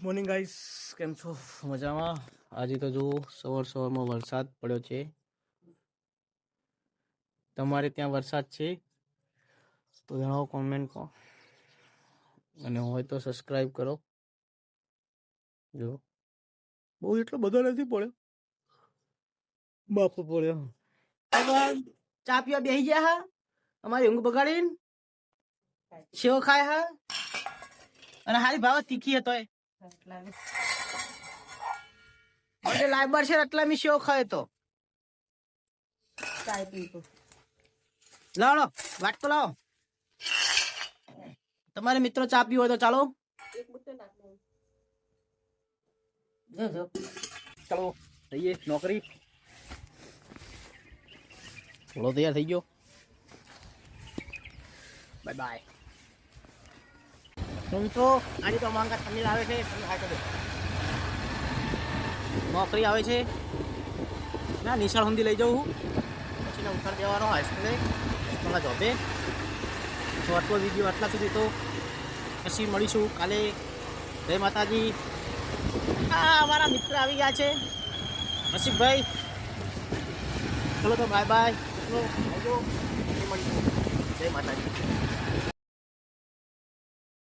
Morning guys, કેમ છો? મજામાં? આજે તો જો સવારમાં વરસાદ પડ્યો છે. તમારે ત્યાં વરસાદ છે તો જણાવો કોમેન્ટમાં, અને હોય તો સબસ્ક્રાઇબ કરો. જો બહુ એટલો બધો નથી પડ્યો, બાપુ પડ્યો. ચા પીવા બેસી ગયા હા, અમારી ઊંઘ બગાડીને સેવ ખાય હા, અને હારી ભાવ તીખી હતો એ લાઈબર છે એટલે મેં સેવ ખાયો તો. લાવો વાટકો લાવો. તમારે મિત્રો ચા પીવો હોય તો ચાલો. ચાલો જઈએ નોકરી. થોડો તૈયાર થઈ ગયો. Bye bye. તો આજે તો અમારા પનીર આવે છે. નોકરી આવે છે ના, નિશાળ સુધી લઈ જાઉં પછી ઉતાર દેવાનો હાઈસ્કૂલે જોબે. તો આટલો વિડીયો આટલા સુધી તો પછી મળીશું કાલે. જય માતાજી. અમારા મિત્ર આવી ગયા છે નસીબભાઈ. ચલો તો બાય બાય. જય માતાજી.